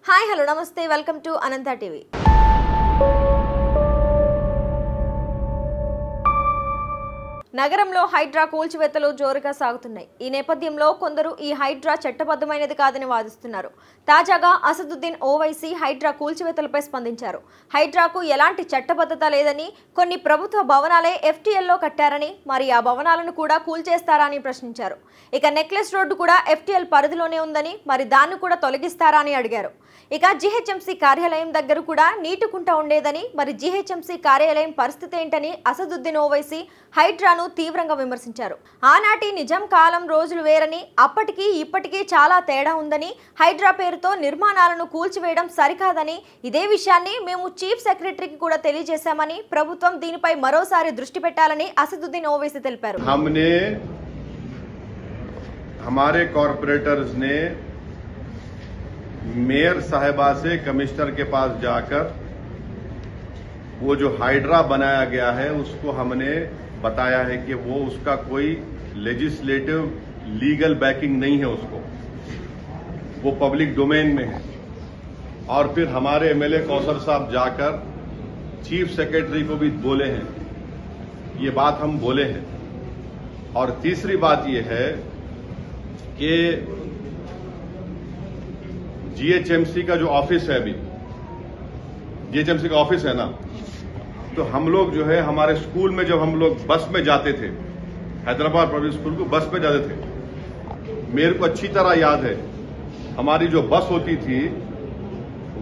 Hi hello నమస్తే welcome to Anantha TV. నగరంలో హైడ్రా కూల్చివేతలు జోరుగా సాగుతున్నాయి। ఈ నేపథ్యంలో కొందరు ఈ హైడ్రా చట్టబద్ధమైనది కాదని వాదిస్తున్నారు। తాజాగా అసదుద్దీన్ ఓవైసీ హైడ్రా కూల్చివేతలపై స్పందించారు। హైడ్రాకు ఎలాంటి చట్టబద్ధత లేదని, కొన్ని ప్రభుత్వ భవనాలే ఎఫ్టీఎల్లో కట్టారని, మరి ఆ భవనాలను కూడా కూల్చేస్తారా అని ప్రశ్నించారు। ఇక నెక్లెస్ రోడ్డు కూడా ఎఫ్టీఎల్ పరిధిలోనే ఉందని, మరి దాన్ని కూడా తొలగిస్తారా అని అడిగారు। ఇక జీహెచ్ఎంసీ కార్యాలయం దగ్గర కూడా నీటి కుంట ఉండేదని, మరి జీహెచ్ఎంసీ కార్యాలయం పరిస్థితి ఏంటని అసదుద్దీన్ ఓవైసీ హైడ్రాను తీవ్రంగా విమర్శించారు। ఆనాటి నిజాం కాలం రోజులు వేరని, అప్పటికి ఇప్పటికీ చాలా తేడా ఉందని, హైడ్రా పేరుతో నిర్మాణాలను కూల్చివేయడం సరికాదని, ఇదే విషయాన్ని మేము చీఫ్ సెక్రటరీకి కూడా తెలియజేశామని, ప్రభుత్వం దీనిపై మరోసారి దృష్టి పెట్టాలని అసదుద్దీన్ ఓవైసీ తెలిపారు। हमारे कॉर्पोरेटर्स ने मेयर साहिबा से कमिश्नर के पास जाकर वो जो हाइड्रा बनाया गया है उसको हमने बताया है कि वो उसका कोई लेजिस्लेटिव लीगल बैकिंग नहीं है, उसको वो पब्लिक डोमेन में है। और फिर हमारे एमएलए कौसर साहब जाकर चीफ सेक्रेटरी को भी बोले हैं, ये बात हम बोले हैं। और तीसरी बात ये है कि जीएचएमसी का जो ऑफिस है, अभी जीएचएमसी का ऑफिस है ना, तो हम लोग जो है हमारे स्कूल में जब हम लोग बस में जाते थे, हैदराबाद पब्लिक स्कूल को बस में जाते थे, मेरे को अच्छी तरह याद है हमारी जो बस होती थी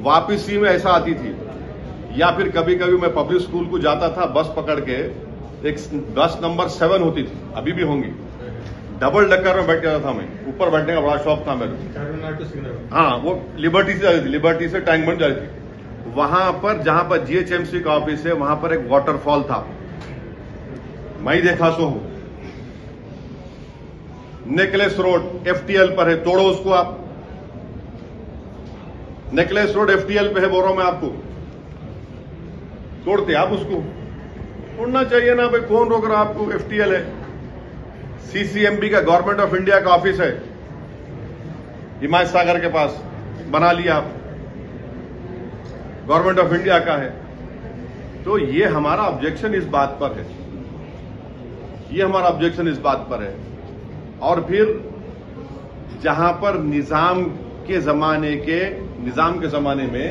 वापसी में ऐसा आती थी, या फिर कभी कभी मैं पब्लिक स्कूल को जाता था बस पकड़ के, एक बस नंबर 7 होती थी, अभी भी होंगी, डबल डक्कर में बैठ जाता था मैं, ऊपर बैठने का बड़ा शौक था मेरे। हाँ, वो लिबर्टी से जाती थी, लिबर्टी से टैंकबंड जाती थी। वहां पर जहां पर जीएचएमसी का ऑफिस है वहां पर एक वाटरफॉल था, मैं देखा सो हूं। नेकलेस रोड एफटीएल पर है, तोड़ो उसको आप। नेकलेस रोड एफटीएल पे है, बोल रहा हूं मैं आपको, तोड़ते आप उसको, तोड़ना चाहिए ना भाई, कौन रोक रहा आपको? एफटीएल है, सीसीएमबी का गवर्नमेंट ऑफ इंडिया का ऑफिस है हिमायत सागर के पास, बना लिया आप, गवर्नमेंट ऑफ इंडिया का है। तो ये हमारा ऑब्जेक्शन इस बात पर है, ये हमारा ऑब्जेक्शन इस बात पर है। और फिर जहां पर निजाम के जमाने में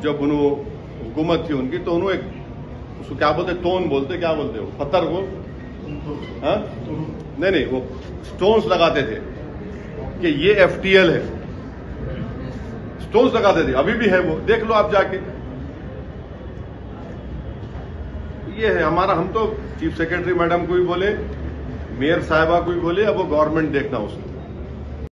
जब उन्होंने हुकूमत थी उनकी, तो उन्होंने उसको क्या बोलते, तोन बोलते, क्या बोलते हो, पत्थर को, हाँ नहीं वो स्टोन्स लगाते थे कि ये एफटीएल है, स्टोन्स लगाते थे, अभी भी है वो, देख लो आप जाके। ये है हमारा, हम तो चीफ सेक्रेटरी मैडम को भी बोले, मेयर साहिबा को भी बोले, अब वो गवर्नमेंट देखना उसको।